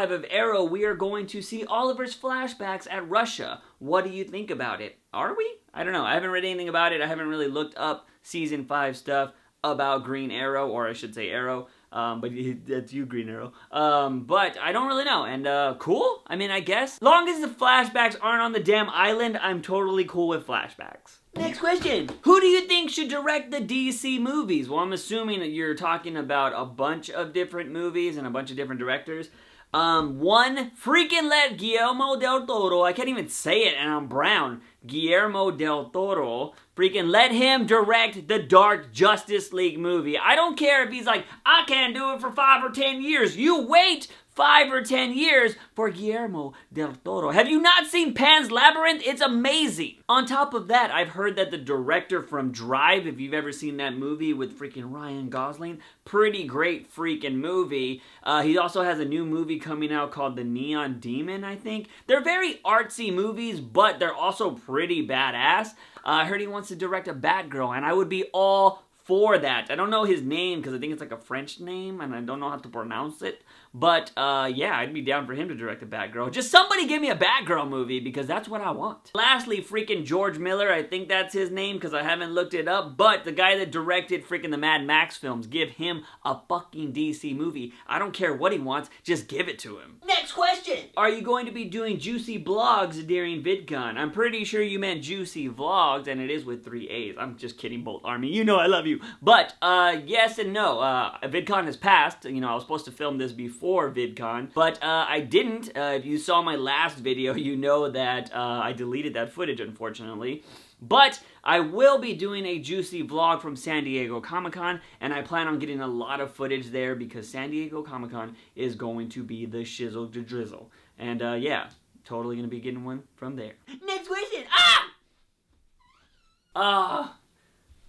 5 of Arrow, we are going to see Oliver's flashbacks at Russia. What do you think about it? Are we? I don't know. I haven't read anything about it. I haven't really looked up Season 5 stuff about Green Arrow, or I should say Arrow. But that's you, Green Arrow. But I don't really know. And, cool? I mean, I guess. Long as the flashbacks aren't on the damn island, I'm totally cool with flashbacks. Next question. Who do you think should direct the DC movies? Well, I'm assuming that you're talking about a bunch of different movies and a bunch of different directors. One, freaking let Guillermo del Toro, I can't even say it and I'm brown, Guillermo del Toro, freaking let him direct the Dark Justice League movie. I don't care if he's like, I can't do it for 5 or 10 years. You wait 5 or 10 years for Guillermo del Toro. Have you not seen Pan's Labyrinth? It's amazing. On top of that, I've heard that the director from Drive, if you've ever seen that movie with freaking Ryan Gosling, pretty great freaking movie. He also has a new movie coming out called The Neon Demon, I think. They're very artsy movies, but they're also pretty badass. I heard he wants to direct a Batgirl, and I would be all for that. I don't know his name because I think it's like a French name and I don't know how to pronounce it. But yeah, I'd be down for him to direct a Batgirl. Just somebody give me a Batgirl movie because that's what I want. Lastly, freaking George Miller, I think that's his name because I haven't looked it up. But the guy that directed freaking the Mad Max films, give him a fucking DC movie. I don't care what he wants, just give it to him. Next question. Are you going to be doing juicy vlogs during VidCon? I'm pretty sure you meant juicy vlogs and it is with 3 A's. I'm just kidding, Bolt Army. You know I love you. But yes and no. VidCon has passed. You know, I was supposed to film this before VidCon, but I didn't. If you saw my last video, you know that I deleted that footage, unfortunately. But I will be doing a juicy vlog from San Diego Comic-Con, and I plan on getting a lot of footage there because San Diego Comic-Con is going to be the shizzle to drizzle. And yeah, totally gonna be getting one from there. Next question!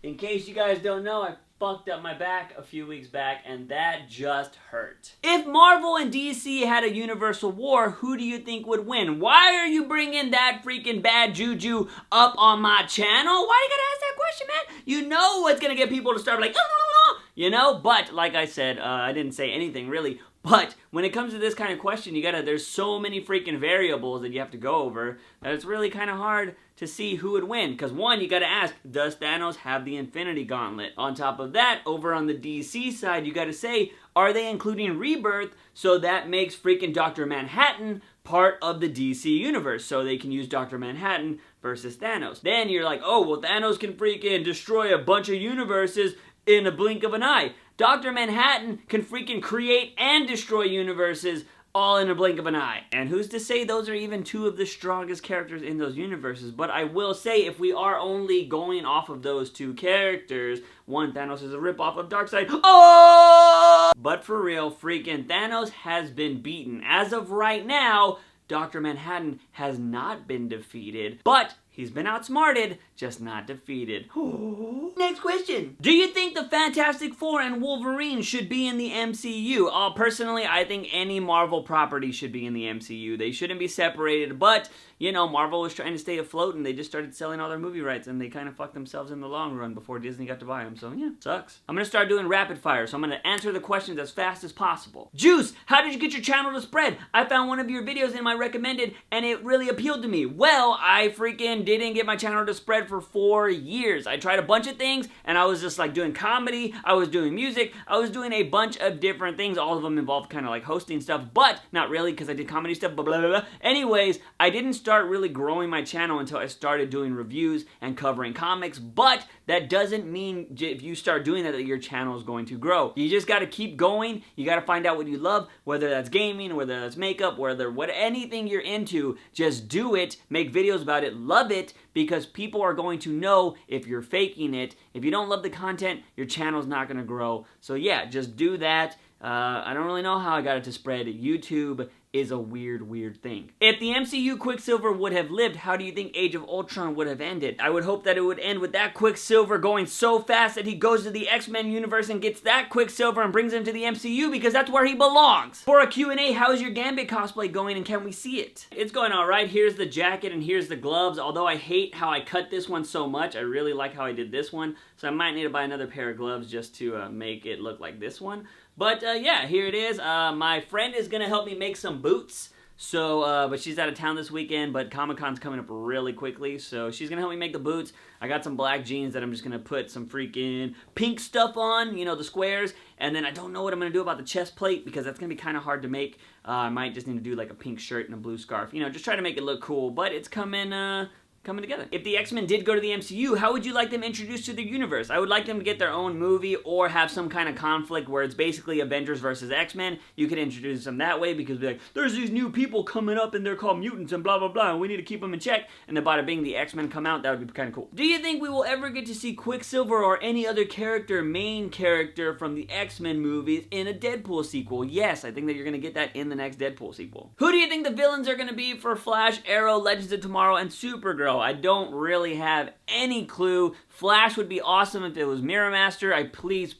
In case you guys don't know, I fucked up my back a few weeks back, and that just hurt. If Marvel and DC had a universal war, who do you think would win? Why are you bringing that freaking bad juju up on my channel? Why you gotta ask that question, man? You know what's gonna get people to start like, you know? But, like I said, I didn't say anything really. But when it comes to this kind of question, there's so many freaking variables that you have to go over that it's really kind of hard to see who would win. Because one, you gotta ask, does Thanos have the Infinity Gauntlet? On top of that, over on the DC side, you gotta say, are they including Rebirth so that makes freaking Dr. Manhattan part of the DC universe so they can use Dr. Manhattan versus Thanos. Then you're like, oh, well, Thanos can freaking destroy a bunch of universes in a blink of an eye. Dr. Manhattan can freaking create and destroy universes all in a blink of an eye. And who's to say those are even 2 of the strongest characters in those universes? But I will say, if we are only going off of those 2 characters, one, Thanos is a ripoff of Darkseid. Oh! But for real, freaking Thanos has been beaten. As of right now, Dr. Manhattan has not been defeated, but he's been outsmarted, just not defeated. Next question. Do you think the Fantastic Four and Wolverine should be in the MCU? Personally, I think any Marvel property should be in the MCU. They shouldn't be separated, but, you know, Marvel was trying to stay afloat and they just started selling all their movie rights and they kind of fucked themselves in the long run before Disney got to buy them. So, yeah, sucks. I'm going to start doing rapid fire, so I'm going to answer the questions as fast as possible. Juice, how did you get your channel to spread? I found one of your videos in my recommended and it really appealed to me. Well, I freaking didn't get my channel to spread for 4 years. I tried a bunch of things and I was just like doing comedy, I was doing music, I was doing a bunch of different things. All of them involved kind of like hosting stuff, but not really because I did comedy stuff, blah, blah, blah, blah. Anyways, I didn't start really growing my channel until I started doing reviews and covering comics, but that doesn't mean if you start doing that your channel is going to grow. You just got to keep going. You got to find out what you love, whether that's gaming, whether that's makeup, whether anything you're into, just do it, make videos about it, love it, because people are going to know if you're faking it. If you don't love the content, your channel's not going to grow. So yeah, just do that. I don't really know how I got it to spread. YouTube is a weird thing. If the MCU Quicksilver would have lived, how do you think Age of Ultron would have ended? I would hope that it would end with that Quicksilver going so fast that he goes to the XMen universe and gets that Quicksilver and brings him to the MCU because that's where he belongs. For a Q&A, how is your Gambit cosplay going and can we see it? It's going alright. Here's the jacket and here's the gloves. Although I hate how I cut this one so much, I really like how I did this one. So I might need to buy another pair of gloves just to make it look like this one. But yeah, here it is. My friend is going to help me make some boots. So, but she's out of town this weekend, but Comic-Con's coming up really quickly, so she's gonna help me make the boots. I got some black jeans that I'm just gonna put some freaking pink stuff on, you know, the squares, and then I don't know what I'm gonna do about the chest plate, because that's gonna be kind of hard to make. I might just need to do like a pink shirt and a blue scarf, you know, just try to make it look cool, but it's coming together. If the X-Men did go to the MCU, how would you like them introduced to their universe? I would like them to get their own movie or have some kind of conflict where it's basically Avengers versus X-Men. You could introduce them that way because be like, there's these new people coming up and they're called mutants and blah blah blah and we need to keep them in check. And then bada bing, the X-Men come out. That would be kind of cool. Do you think we will ever get to see Quicksilver or any other character, main character from the X-Men movies in a Deadpool sequel? Yes, I think that you're going to get that in the next Deadpool sequel. Who do you think the villains are going to be for Flash, Arrow, Legends of Tomorrow, and Supergirl? I don't really have any clue. Flash would be awesome if it was Mirror Master. Please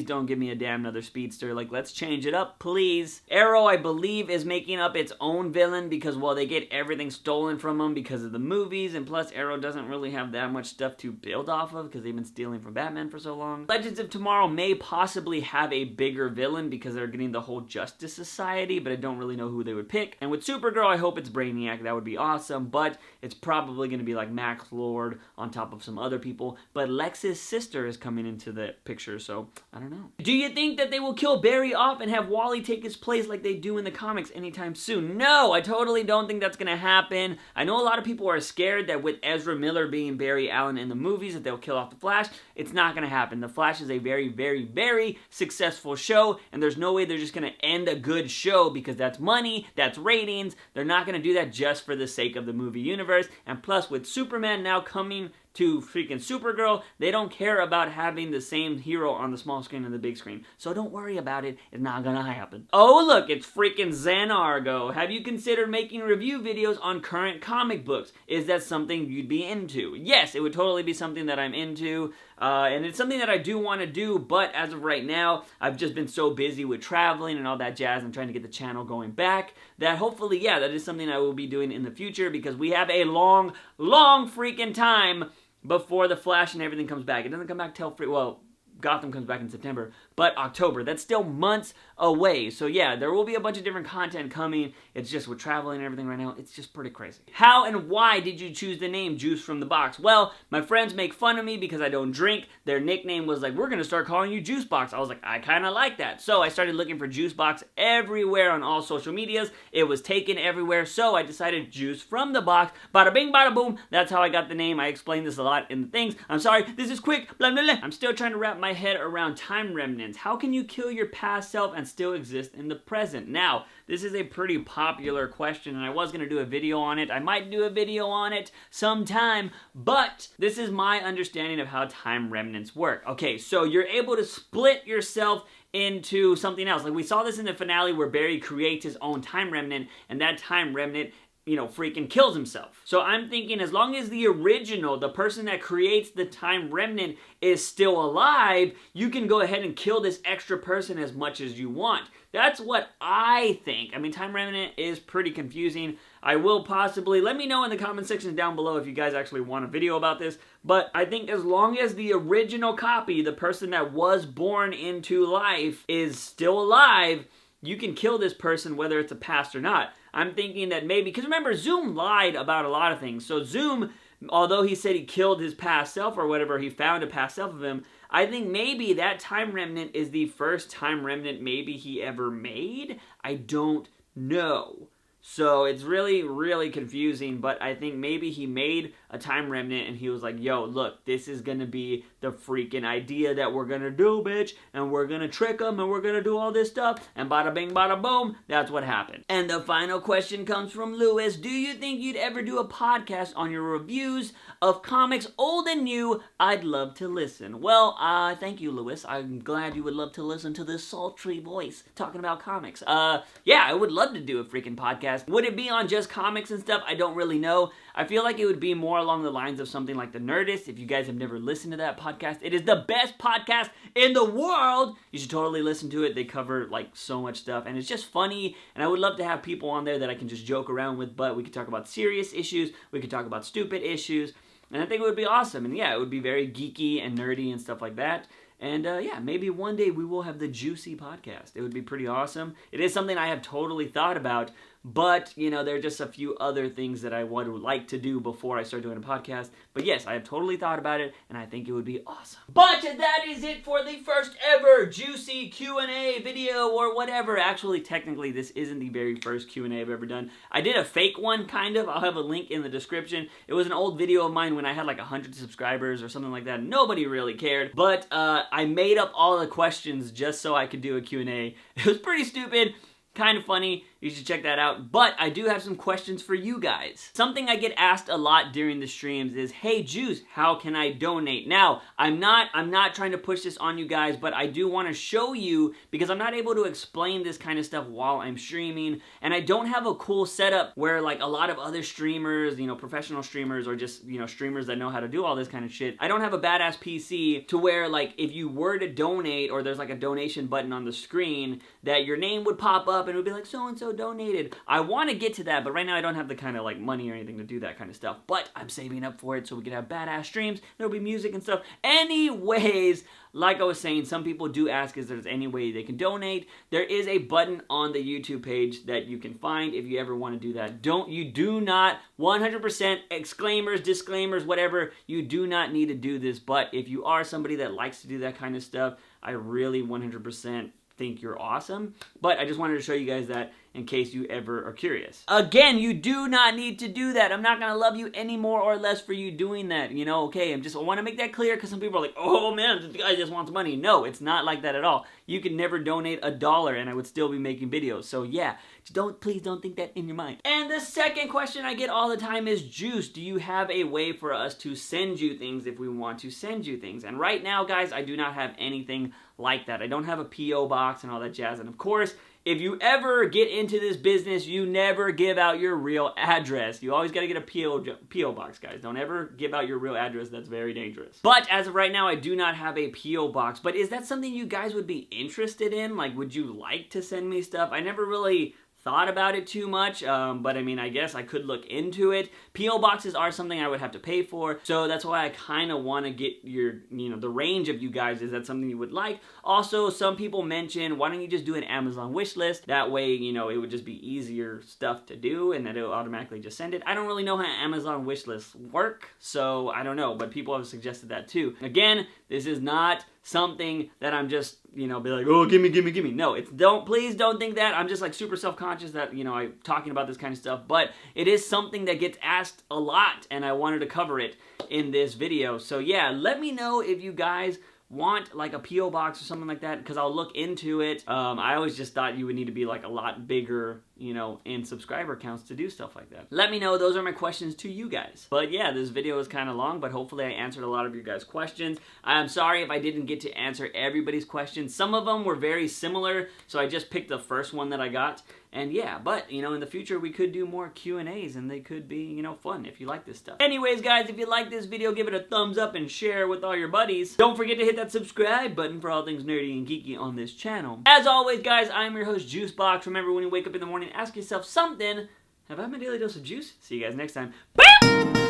don't give me a damn another speedster. Like, let's change it up, please. Arrow, I believe, is making up its own villain because, well, they get everything stolen from them because of the movies, and plus Arrow doesn't really have that much stuff to build off of because they've been stealing from Batman for so long. Legends of Tomorrow may possibly have a bigger villain because they're getting the whole Justice Society, but I don't really know who they would pick. And with Supergirl, I hope it's Brainiac. That would be awesome, but it's probably going to be like Max Lord on top of some other people. But Lex's sister is coming into the picture, so I don't know. Do you think that they will kill Barry off and have Wally take his place like they do in the comics anytime soon? No, I totally don't think that's gonna happen. I know a lot of people are scared that with Ezra Miller being Barry Allen in the movies that they'll kill off the Flash. It's not gonna happen. The Flash is a very successful show, and there's no way they're just gonna end a good show because that's money, that's ratings. They're not gonna do that just for the sake of the movie universe. And plus, with Superman now coming to freaking Supergirl, they don't care about having the same hero on the small screen and the big screen. So don't worry about it. It's not gonna happen. Oh, look, it's freaking Xanargo. Have you considered making review videos on current comic books? Is that something you'd be into? Yes, it would totally be something that I'm into. And it's something that I do want to do, but as of right now, I've just been so busy with traveling and all that jazz and trying to get the channel going back that hopefully, yeah, that is something I will be doing in the future because we have a long freaking time before the Flash and everything comes back. It doesn't come back till, well, Gotham comes back in September, but October. That's still months away. So yeah, there will be a bunch of different content coming. It's just with traveling and everything right now, it's just pretty crazy. How and why did you choose the name Juice from the Box? Well, my friends make fun of me because I don't drink. Their nickname was like, we're going to start calling you Juice Box. I was like, I kind of like that. So I started looking for Juice Box everywhere on all social medias. It was taken everywhere. So I decided Juice from the Box. Bada bing, bada boom. That's how I got the name. I explained this a lot in the things. I'm sorry, this is quick, blah, blah, blah. I'm still trying to wrap my head around time remnants. How can you kill your past self and still exist in the present? Now, this is a pretty popular question, and I was going to do a video on it. I might do a video on it sometime, but this is my understanding of how time remnants work. Okay, so you're able to split yourself into something else. Like we saw this in the finale where Barry creates his own time remnant, and that time remnant, you know, freaking kills himself. So I'm thinking as long as the original, the person that creates the time remnant is still alive, you can go ahead and kill this extra person as much as you want. That's what I think. I mean, time remnant is pretty confusing. I will possibly, let me know in the comment section down below if you guys actually want a video about this, but I think as long as the original copy, the person that was born into life, is still alive, you can kill this person whether it's a past or not. I'm thinking that maybe, because remember, Zoom lied about a lot of things. So Zoom, although he said he killed his past self or whatever, he found a past self of him, I think maybe that time remnant is the first time remnant maybe he ever made. I don't know. So it's really confusing, but I think maybe he made a time remnant and he was like, yo, look, this is gonna be the freaking idea that we're gonna do, bitch, and we're gonna trick them and we're gonna do all this stuff, and bada bing, bada boom, that's what happened. And the final question comes from Lewis. Do you think you'd ever do a podcast on your reviews of comics old and new? I'd love to listen. Well, thank you, Lewis. I'm glad you would love to listen to this sultry voice talking about comics. Yeah, I would love to do a freaking podcast. Would it be on just comics and stuff? I don't really know. I feel like it would be more along the lines of something like The Nerdist. If you guys have never listened to that podcast, it is the best podcast in the world. You should totally listen to it. They cover like so much stuff and it's just funny, and I would love to have people on there that I can just joke around with, but we could talk about serious issues, we could talk about stupid issues, and I think it would be awesome. And yeah, it would be very geeky and nerdy and stuff like that. And yeah, maybe one day we will have the Juicy podcast. It would be pretty awesome. It is something I have totally thought about, but, you know, there are just a few other things that I would like to do before I start doing a podcast. But yes, I have totally thought about it, and I think it would be awesome. But that is it for the first ever Juicy Q&A video or whatever. Actually, technically, this isn't the very first Q&A I've ever done. I did a fake one, kind of. I'll have a link in the description. It was an old video of mine when I had like 100 subscribers or something like that. Nobody really cared. But I made up all the questions just so I could do a Q&A. It was pretty stupid. Kind of funny. You should check that out. But I do have some questions for you guys. Something I get asked a lot during the streams is, hey Juice, how can I donate? Now, I'm not trying to push this on you guys, but I do want to show you, because I'm not able to explain this kind of stuff while I'm streaming, and I don't have a cool setup where like a lot of other streamers, you know, professional streamers or just, you know, streamers that know how to do all this kind of shit. I don't have a badass PC to where like if you were to donate or there's like a donation button on the screen that your name would pop up and it would be like so-and-so donated. I want to get to that, but right now I don't have the kind of like money or anything to do that kind of stuff. But I'm saving up for it so we can have badass streams. There'll be music and stuff. Anyways, like I was saying, some people do ask if there's any way they can donate. There is a button on the YouTube page that you can find if you ever want to do that. You do not, 100% exclaimers, disclaimers, whatever, you do not need to do this. But if you are somebody that likes to do that kind of stuff, I really 100% think you're awesome. But I just wanted to show you guys that in case you ever are curious. Again, you do not need to do that. I'm not gonna love you any more or less for you doing that, you know, okay? I want to make that clear because some people are like, oh man, this guy just wants money. No, it's not like that at all. You can never donate $1 and I would still be making videos. So yeah, please don't think that in your mind. And the second question I get all the time is, Juice, do you have a way for us to send you things if we want to send you things? And right now, guys, I do not have anything like that. I don't have a P.O. box and all that jazz. And of course, if you ever get into this business, you never give out your real address. You always got to get a P.O. box, guys. Don't ever give out your real address. That's very dangerous. But as of right now, I do not have a P.O. box. But is that something you guys would be interested in? Like, would you like to send me stuff? I never really thought about it too much, but I mean, I guess I could look into it. P.O. boxes are something I would have to pay for, so that's why I kind of want to get your, you know, the range of you guys. Is that something you would like? Also, some people mention, why don't you just do an Amazon wish list? That way, you know, it would just be easier stuff to do, and then it'll automatically just send it. I don't really know how Amazon wish lists work, so I don't know, but people have suggested that too. Again, this is not something that I'm just, you know, be like, oh, gimme. No, please don't think that. I'm just like super self-conscious that, you know, I'm talking about this kind of stuff, but it is something that gets asked a lot, and I wanted to cover it in this video. So yeah, let me know if you guys want like a P.O. box or something like that, because I'll look into it. I always just thought you would need to be like a lot bigger, you know, in subscriber counts to do stuff like that. Let me know. Those are my questions to you guys. But yeah, this video is kind of long, but hopefully I answered a lot of your guys' questions. I'm sorry if I didn't get to answer everybody's questions. Some of them were very similar, so I just picked the first one that I got. And yeah, but, you know, in the future, we could do more Q&As, and they could be, you know, fun if you like this stuff. Anyways, guys, if you like this video, give it a thumbs up and share with all your buddies. Don't forget to hit that subscribe button for all things nerdy and geeky on this channel. As always, guys, I'm your host, JUICEbox. Remember, when you wake up in the morning, ask yourself something. Have I had my daily dose of juice? See you guys next time. Bye!